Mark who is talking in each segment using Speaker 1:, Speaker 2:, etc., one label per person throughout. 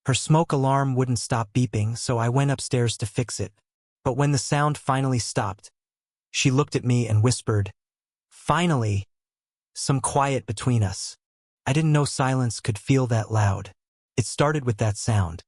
Speaker 1: Her smoke alarm wouldn't stop beeping, so I went upstairs to fix it. But when the sound finally stopped, she looked at me and whispered, "Finally, some quiet between us." I didn't know silence could feel that loud. It started with that sound.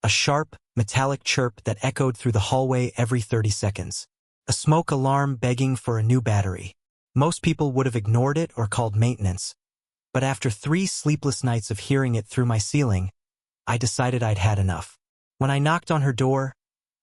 Speaker 1: A sharp, metallic chirp that echoed through the hallway every 30 seconds. A smoke alarm begging for a new battery. Most people would have ignored it or called maintenance. But after 3 sleepless nights of hearing it through my ceiling, I decided I'd had enough. When I knocked on her door,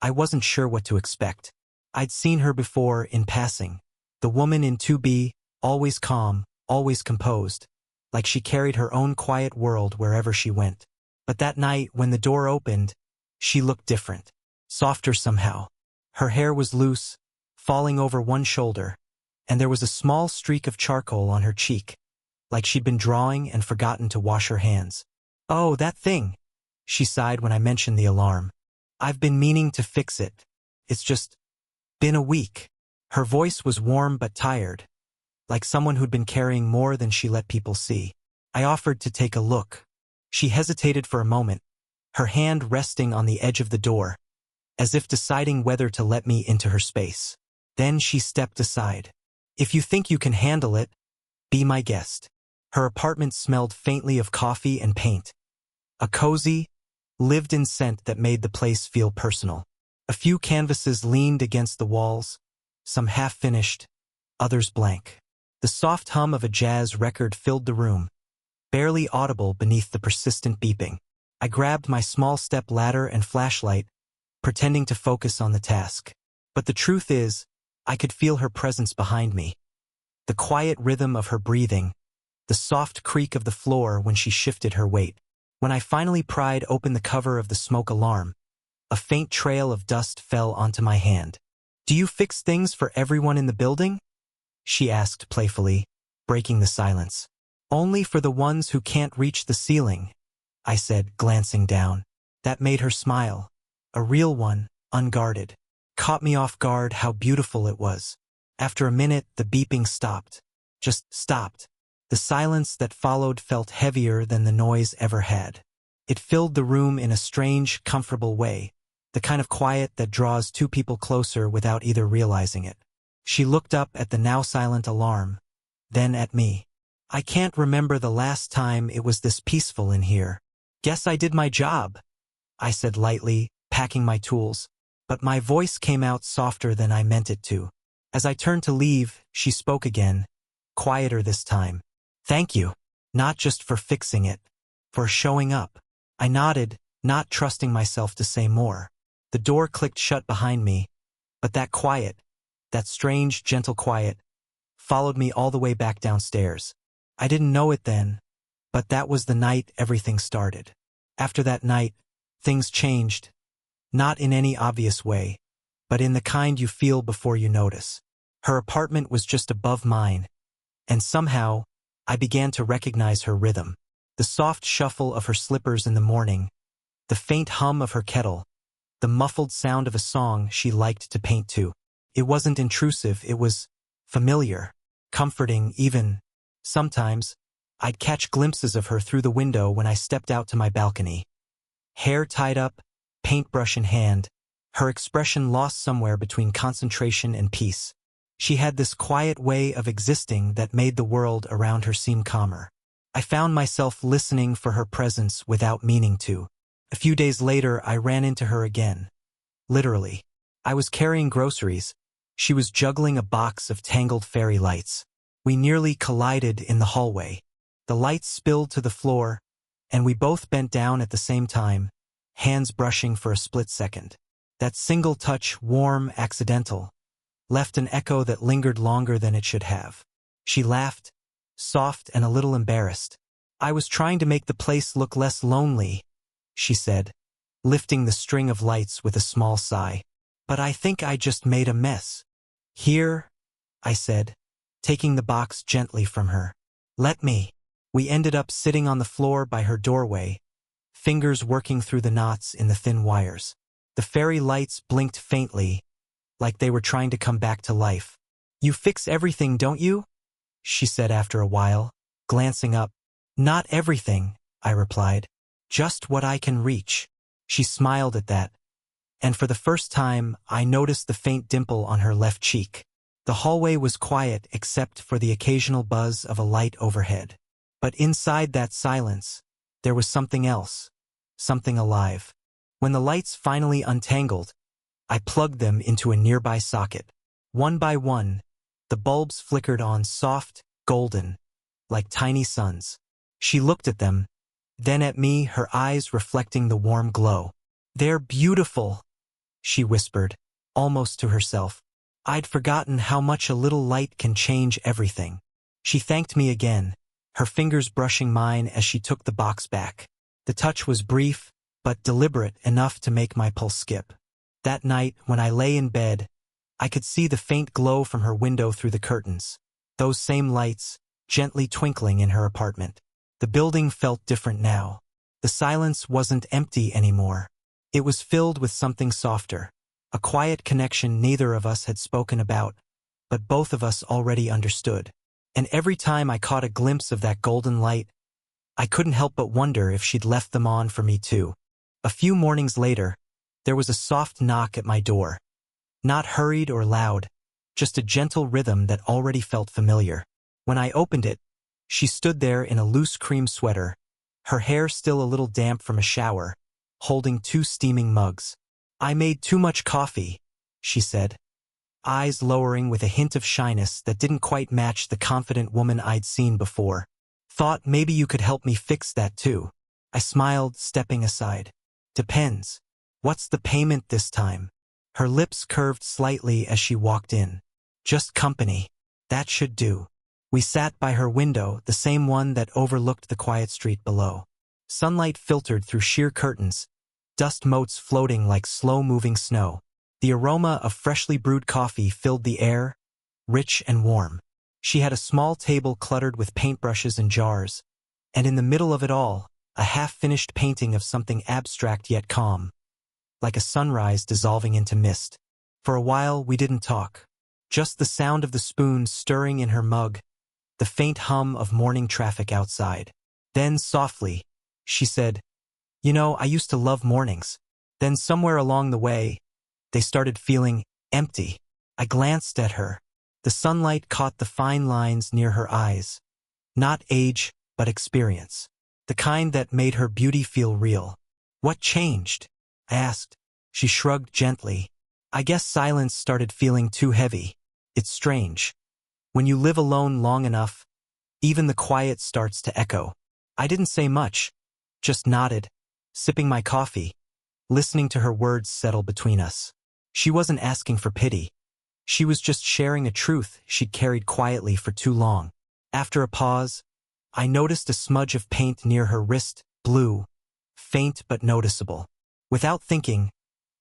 Speaker 1: I wasn't sure what to expect. I'd seen her before in passing. The woman in 2B, always calm, always composed, like she carried her own quiet world wherever she went. But that night, when the door opened, she looked different. Softer somehow. Her hair was loose, falling over one shoulder, and there was a small streak of charcoal on her cheek, like she'd been drawing and forgotten to wash her hands. "Oh, that thing," she sighed when I mentioned the alarm. "I've been meaning to fix it. It's just been a week." Her voice was warm but tired, like someone who'd been carrying more than she let people see. I offered to take a look. She hesitated for a moment, her hand resting on the edge of the door, as if deciding whether to let me into her space. Then she stepped aside. "If you think you can handle it, be my guest." Her apartment smelled faintly of coffee and paint. A cozy, lived-in scent that made the place feel personal. A few canvases leaned against the walls, some half-finished, others blank. The soft hum of a jazz record filled the room, barely audible beneath the persistent beeping. I grabbed my small step ladder and flashlight, pretending to focus on the task. But the truth is, I could feel her presence behind me. The quiet rhythm of her breathing, the soft creak of the floor when she shifted her weight. When I finally pried open the cover of the smoke alarm, a faint trail of dust fell onto my hand. "Do you fix things for everyone in the building?" she asked playfully, breaking the silence. "Only for the ones who can't reach the ceiling," I said, glancing down. That made her smile. A real one, unguarded. Caught me off guard how beautiful it was. After a minute, the beeping stopped. Just stopped. The silence that followed felt heavier than the noise ever had. It filled the room in a strange, comfortable way, the kind of quiet that draws 2 people closer without either realizing it. She looked up at the now silent alarm, then at me. "I can't remember the last time it was this peaceful in here. Guess I did my job," I said lightly, packing my tools, but my voice came out softer than I meant it to. As I turned to leave, she spoke again, quieter this time. "Thank you, not just for fixing it, for showing up." I nodded, not trusting myself to say more. The door clicked shut behind me, but that quiet, that strange, gentle quiet, followed me all the way back downstairs. I didn't know it then, but that was the night everything started. After that night, things changed, not in any obvious way, but in the kind you feel before you notice. Her apartment was just above mine, and somehow, I began to recognize her rhythm. The soft shuffle of her slippers in the morning, the faint hum of her kettle, the muffled sound of a song she liked to paint to. It wasn't intrusive, it was familiar, comforting even. Sometimes, I'd catch glimpses of her through the window when I stepped out to my balcony. Hair tied up, paintbrush in hand, her expression lost somewhere between concentration and peace. She had this quiet way of existing that made the world around her seem calmer. I found myself listening for her presence without meaning to. A few days later, I ran into her again. Literally. I was carrying groceries. She was juggling a box of tangled fairy lights. We nearly collided in the hallway. The lights spilled to the floor, and we both bent down at the same time, hands brushing for a split second. That single touch, warm, accidental, left an echo that lingered longer than it should have. She laughed, soft and a little embarrassed. "I was trying to make the place look less lonely," she said, lifting the string of lights with a small sigh. "But I think I just made a mess." "Here," I said, taking the box gently from her. "Let me." We ended up sitting on the floor by her doorway, fingers working through the knots in the thin wires. The fairy lights blinked faintly, like they were trying to come back to life. "You fix everything, don't you?" she said after a while, glancing up. "Not everything," I replied. Just what I can reach. She smiled at that, and for the first time, I noticed the faint dimple on her left cheek. The hallway was quiet except for the occasional buzz of a light overhead. But inside that silence, there was something else, something alive. When the lights finally untangled, I plugged them into a nearby socket. One by one, the bulbs flickered on soft, golden, like tiny suns. She looked at them, then at me, her eyes reflecting the warm glow. "They're beautiful," she whispered, almost to herself. I'd forgotten how much a little light can change everything. She thanked me again, her fingers brushing mine as she took the box back. The touch was brief, but deliberate enough to make my pulse skip. That night, when I lay in bed, I could see the faint glow from her window through the curtains. Those same lights, gently twinkling in her apartment. The building felt different now. The silence wasn't empty anymore. It was filled with something softer. A quiet connection neither of us had spoken about, but both of us already understood. And every time I caught a glimpse of that golden light, I couldn't help but wonder if she'd left them on for me too. A few mornings later, there was a soft knock at my door. Not hurried or loud, just a gentle rhythm that already felt familiar. When I opened it, she stood there in a loose cream sweater, her hair still a little damp from a shower, holding 2 steaming mugs. "I made too much coffee," she said, eyes lowering with a hint of shyness that didn't quite match the confident woman I'd seen before. "Thought maybe you could help me fix that too." I smiled, stepping aside. "Depends. What's the payment this time?" Her lips curved slightly as she walked in. "Just company. That should do." We sat by her window, the same one that overlooked the quiet street below. Sunlight filtered through sheer curtains, dust motes floating like slow-moving snow. The aroma of freshly brewed coffee filled the air, rich and warm. She had a small table cluttered with paintbrushes and jars, and in the middle of it all, a half-finished painting of something abstract yet calm, like a sunrise dissolving into mist. For a while, we didn't talk. Just the sound of the spoon stirring in her mug, the faint hum of morning traffic outside. Then, softly, she said, "You know, I used to love mornings." Then somewhere along the way, they started feeling empty. I glanced at her. The sunlight caught the fine lines near her eyes. Not age, but experience. The kind that made her beauty feel real. "What changed?" I asked. She shrugged gently. "I guess silence started feeling too heavy. It's strange. When you live alone long enough, even the quiet starts to echo." I didn't say much, just nodded, sipping my coffee, listening to her words settle between us. She wasn't asking for pity. She was just sharing a truth she'd carried quietly for too long. After a pause, I noticed a smudge of paint near her wrist, blue, faint but noticeable. Without thinking,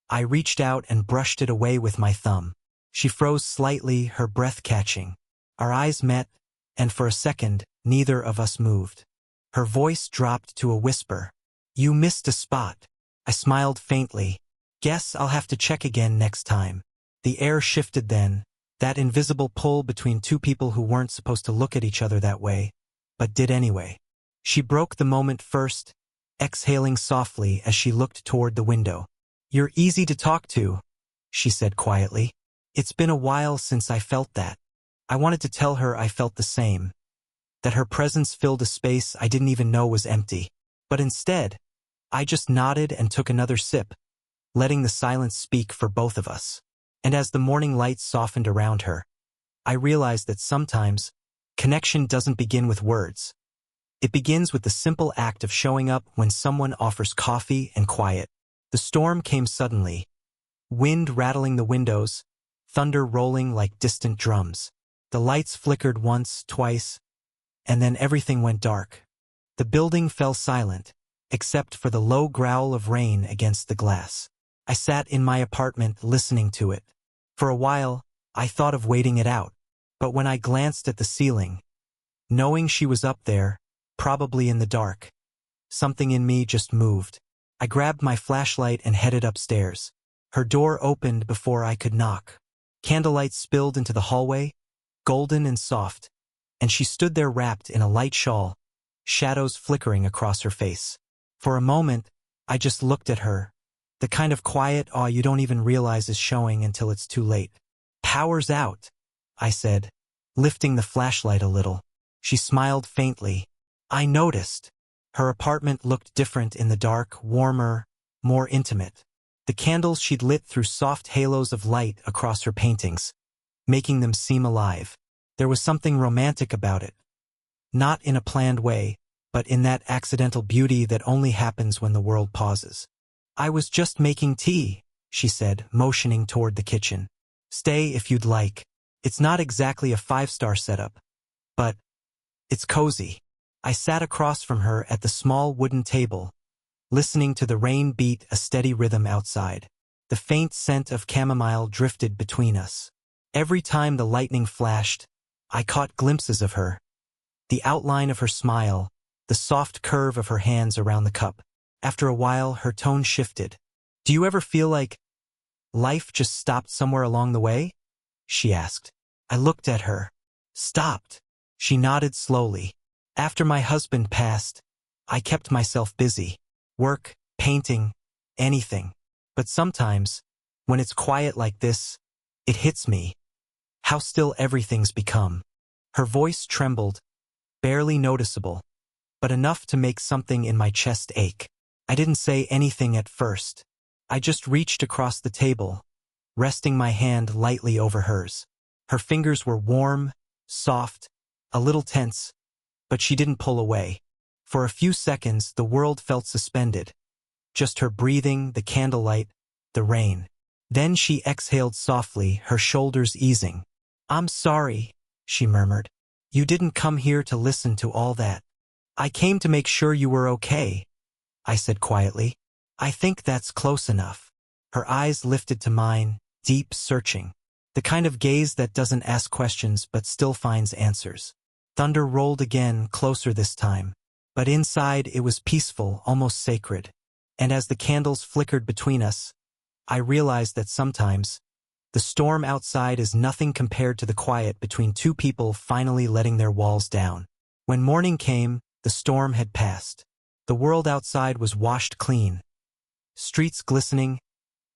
Speaker 1: I reached out and brushed it away with my thumb. She froze slightly, her breath catching. Our eyes met, and for a second, neither of us moved. Her voice dropped to a whisper. "You missed a spot." I smiled faintly. "Guess I'll have to check again next time." The air shifted then, that invisible pull between two people who weren't supposed to look at each other that way, but did anyway. She broke the moment first, exhaling softly as she looked toward the window. "You're easy to talk to," she said quietly. It's been a while since I felt that. I wanted to tell her I felt the same, that her presence filled a space I didn't even know was empty. But instead, I just nodded and took another sip, letting the silence speak for both of us. And as the morning light softened around her, I realized that sometimes, connection doesn't begin with words. It begins with the simple act of showing up when someone offers coffee and quiet. The storm came suddenly, wind rattling the windows, thunder rolling like distant drums. The lights flickered once, twice, and then everything went dark. The building fell silent, except for the low growl of rain against the glass. I sat in my apartment listening to it. For a while, I thought of waiting it out, but when I glanced at the ceiling, knowing she was up there, probably in the dark, something in me just moved. I grabbed my flashlight and headed upstairs. Her door opened before I could knock. Candlelight spilled into the hallway, golden and soft, and she stood there wrapped in a light shawl, shadows flickering across her face. For a moment, I just looked at her. The kind of quiet awe you don't even realize is showing until it's too late. "Power's out," I said, lifting the flashlight a little. She smiled faintly. I noticed. Her apartment looked different in the dark, warmer, more intimate. The candles she'd lit threw soft halos of light across her paintings, making them seem alive. There was something romantic about it. Not in a planned way, but in that accidental beauty that only happens when the world pauses. "I was just making tea," she said, motioning toward the kitchen. "Stay if you'd like. It's not exactly a five-star setup, but it's cozy." I sat across from her at the small wooden table, listening to the rain beat a steady rhythm outside. The faint scent of chamomile drifted between us. Every time the lightning flashed, I caught glimpses of her. The outline of her smile, the soft curve of her hands around the cup. After a while, her tone shifted. "Do you ever feel like life just stopped somewhere along the way?" she asked. I looked at her. "Stopped." She nodded slowly. "After my husband passed, I kept myself busy. Work, painting, anything. But sometimes, when it's quiet like this, it hits me. How still everything's become." Her voice trembled, barely noticeable, but enough to make something in my chest ache. I didn't say anything at first. I just reached across the table, resting my hand lightly over hers. Her fingers were warm, soft, a little tense, but she didn't pull away. For a few seconds, the world felt suspended. Just her breathing, the candlelight, the rain. Then she exhaled softly, her shoulders easing. "I'm sorry," she murmured. "You didn't come here to listen to all that." "I came to make sure you were okay," I said quietly. "I think that's close enough." Her eyes lifted to mine, deep, searching. The kind of gaze that doesn't ask questions but still finds answers. Thunder rolled again, closer this time. But inside it was peaceful, almost sacred. And as the candles flickered between us, I realized that sometimes, the storm outside is nothing compared to the quiet between two people finally letting their walls down. When morning came, the storm had passed. The world outside was washed clean. Streets glistening,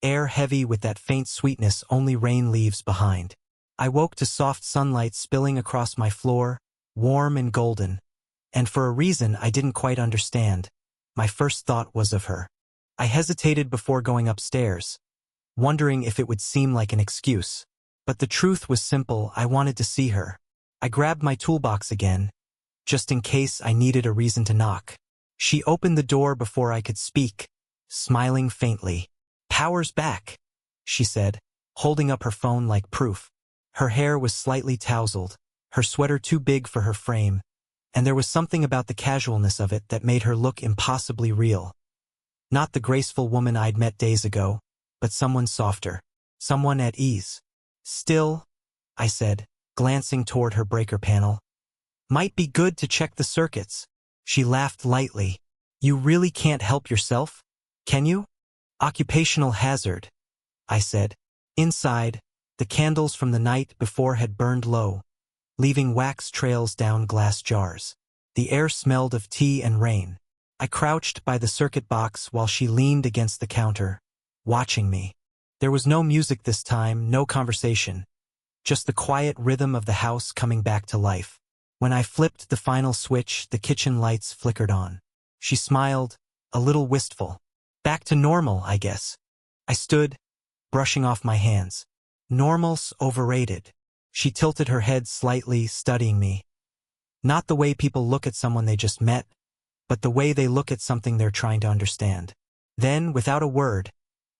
Speaker 1: air heavy with that faint sweetness only rain leaves behind. I woke to soft sunlight spilling across my floor, warm and golden. And for a reason I didn't quite understand, my first thought was of her. I hesitated before going upstairs, wondering if it would seem like an excuse. But the truth was simple, I wanted to see her. I grabbed my toolbox again, just in case I needed a reason to knock. She opened the door before I could speak, smiling faintly. "Power's back," she said, holding up her phone like proof. Her hair was slightly tousled, her sweater too big for her frame, and there was something about the casualness of it that made her look impossibly real. Not the graceful woman I'd met days ago, but someone softer, someone at ease. "Still," I said, glancing toward her breaker panel, "might be good to check the circuits." She laughed lightly. "You really can't help yourself, can you?" "Occupational hazard," I said. Inside, the candles from the night before had burned low, leaving wax trails down glass jars. The air smelled of tea and rain. I crouched by the circuit box while she leaned against the counter, watching me. There was no music this time, no conversation, just the quiet rhythm of the house coming back to life. When I flipped the final switch, the kitchen lights flickered on. She smiled, a little wistful. "Back to normal, I guess." I stood, brushing off my hands. "Normal's overrated." She tilted her head slightly, studying me. Not the way people look at someone they just met, but the way they look at something they're trying to understand. Then, without a word,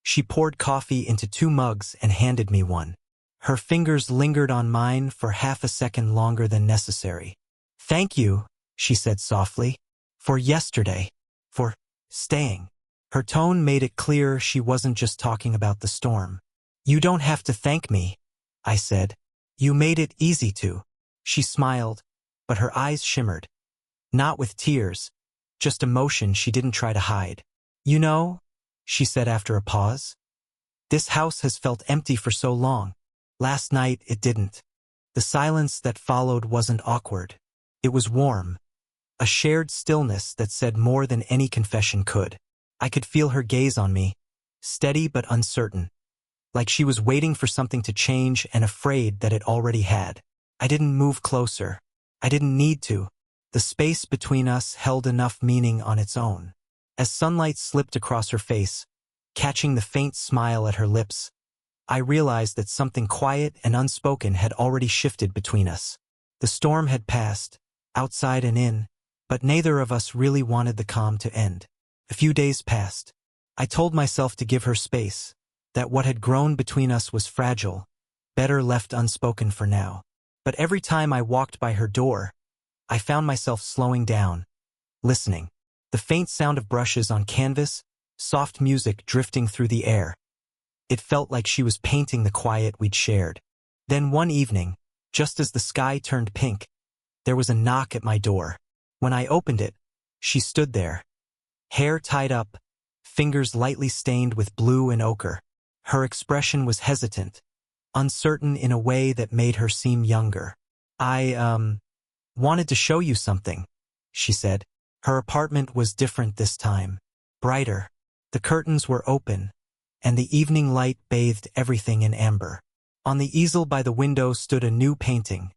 Speaker 1: she poured coffee into 2 mugs and handed me one. Her fingers lingered on mine for half a second longer than necessary. "Thank you," she said softly, "for yesterday, for staying." Her tone made it clear she wasn't just talking about the storm. "You don't have to thank me," I said. "You made it easy to." She smiled, but her eyes shimmered. Not with tears, just emotion she didn't try to hide. "You know," she said after a pause, "this house has felt empty for so long. Last night it didn't. The silence that followed wasn't awkward. It was warm. A shared stillness that said more than any confession could. I could feel her gaze on me, steady but uncertain, like she was waiting for something to change and afraid that it already had. I didn't move closer. I didn't need to. The space between us held enough meaning on its own. As sunlight slipped across her face, catching the faint smile at her lips, I realized that something quiet and unspoken had already shifted between us. The storm had passed, outside and in, but neither of us really wanted the calm to end. A few days passed. I told myself to give her space, that what had grown between us was fragile, better left unspoken for now. But every time I walked by her door, I found myself slowing down, listening. The faint sound of brushes on canvas, soft music drifting through the air. It felt like she was painting the quiet we'd shared. Then one evening, just as the sky turned pink, there was a knock at my door. When I opened it, she stood there, hair tied up, fingers lightly stained with blue and ochre. Her expression was hesitant, uncertain in a way that made her seem younger. I wanted to show you something," she said. Her apartment was different this time, brighter. The curtains were open, and the evening light bathed everything in amber. On the easel by the window stood a new painting,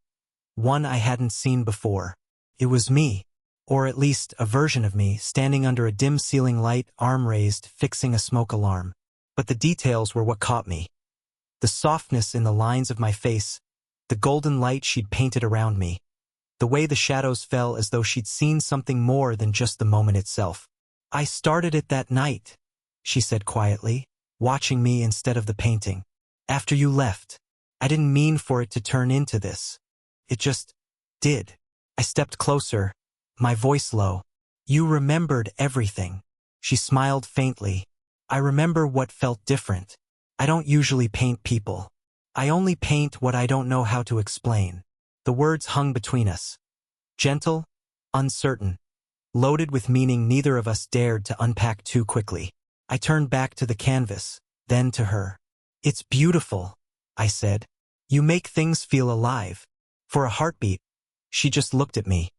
Speaker 1: one I hadn't seen before. It was me, or at least a version of me, standing under a dim ceiling light, arm raised, fixing a smoke alarm. But the details were what caught me. The softness in the lines of my face, the golden light she'd painted around me, the way the shadows fell as though she'd seen something more than just the moment itself. "I started it that night," she said quietly, watching me instead of the painting. "After you left. I didn't mean for it to turn into this. It just did." I stepped closer, my voice low. "You remembered everything." She smiled faintly. "I remember what felt different. I don't usually paint people. I only paint what I don't know how to explain." The words hung between us. Gentle, uncertain, loaded with meaning neither of us dared to unpack too quickly. I turned back to the canvas, then to her. "It's beautiful," I said. "You make things feel alive." For a heartbeat, she just looked at me,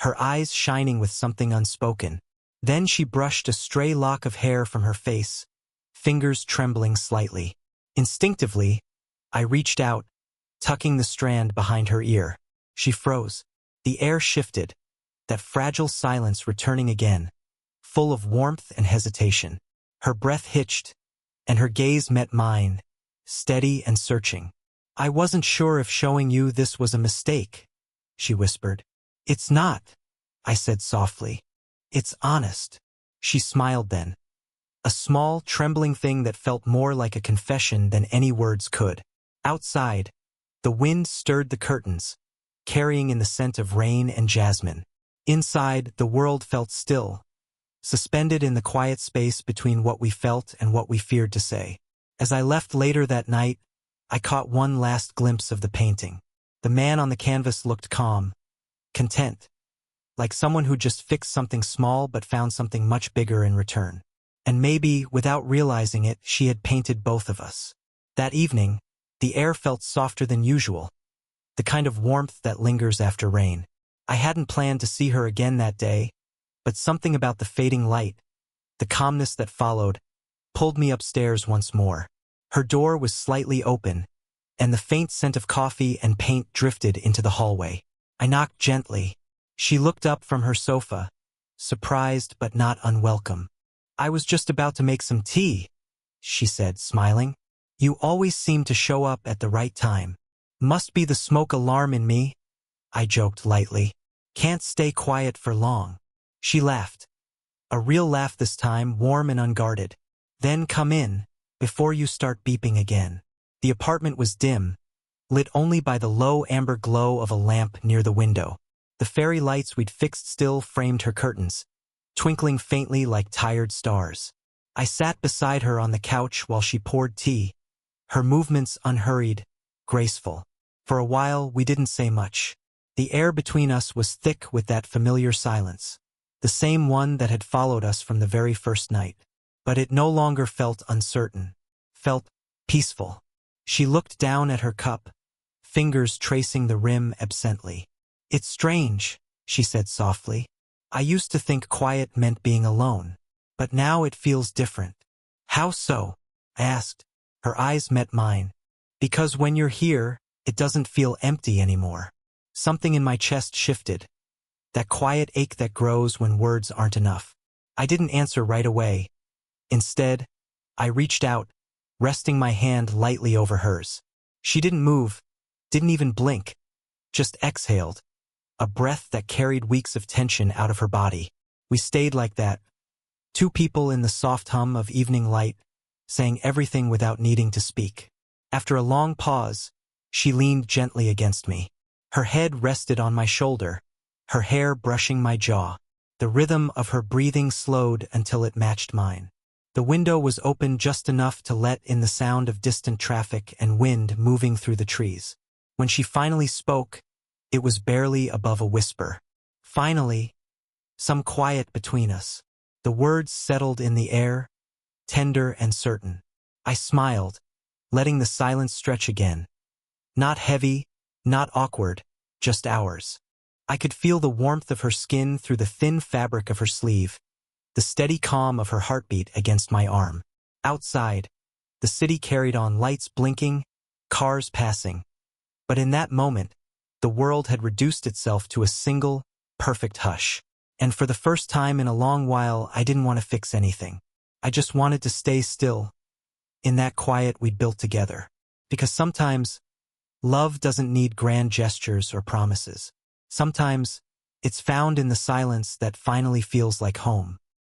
Speaker 1: her eyes shining with something unspoken. Then she brushed a stray lock of hair from her face, fingers trembling slightly. Instinctively, I reached out, tucking the strand behind her ear. She froze. The air shifted, that fragile silence returning again, full of warmth and hesitation. Her breath hitched, and her gaze met mine, steady and searching. "I wasn't sure if showing you this was a mistake," she whispered. "It's not," I said softly. "It's honest." She smiled then. A small, trembling thing that felt more like a confession than any words could. Outside, the wind stirred the curtains, carrying in the scent of rain and jasmine. Inside, the world felt still, suspended in the quiet space between what we felt and what we feared to say. As I left later that night, I caught one last glimpse of the painting. The man on the canvas looked calm, content, like someone who just fixed something small but found something much bigger in return. And maybe, without realizing it, she had painted both of us. That evening, the air felt softer than usual, the kind of warmth that lingers after rain. I hadn't planned to see her again that day, but something about the fading light, the calmness that followed, pulled me upstairs once more. Her door was slightly open, and the faint scent of coffee and paint drifted into the hallway. I knocked gently. She looked up from her sofa, surprised but not unwelcome. "I was just about to make some tea," she said, smiling. "You always seem to show up at the right time." "Must be the smoke alarm in me," I joked lightly. "Can't stay quiet for long." She laughed. A real laugh this time, warm and unguarded. "Then come in, before you start beeping again." The apartment was dim, lit only by the low amber glow of a lamp near the window. The fairy lights we'd fixed still framed her curtains, twinkling faintly like tired stars. I sat beside her on the couch while she poured tea, her movements unhurried, graceful. For a while, we didn't say much. The air between us was thick with that familiar silence, the same one that had followed us from the very first night. But it no longer felt uncertain, felt peaceful. She looked down at her cup, fingers tracing the rim absently. "It's strange," she said softly. I used to think quiet meant being alone, but now it feels different. How so? I asked. Her eyes met mine. Because when you're here, it doesn't feel empty anymore. Something in my chest shifted. That quiet ache that grows when words aren't enough. I didn't answer right away. Instead, I reached out, resting my hand lightly over hers. She didn't move, didn't even blink, just exhaled, a breath that carried weeks of tension out of her body. We stayed like that, two people in the soft hum of evening light, saying everything without needing to speak. After a long pause, she leaned gently against me. Her head rested on my shoulder, her hair brushing my jaw. The rhythm of her breathing slowed until it matched mine. The window was open just enough to let in the sound of distant traffic and wind moving through the trees. When she finally spoke, it was barely above a whisper. Finally, some quiet between us. The words settled in the air, tender and certain. I smiled, letting the silence stretch again. Not heavy, not awkward, just ours. I could feel the warmth of her skin through the thin fabric of her sleeve, the steady calm of her heartbeat against my arm. Outside, the city carried on, lights blinking, cars passing. But in that moment, the world had reduced itself to a single, perfect hush. And for the first time in a long while, I didn't want to fix anything. I just wanted to stay still, in that quiet we'd built together. Because sometimes, love doesn't need grand gestures or promises. Sometimes, it's found in the silence that finally feels like home.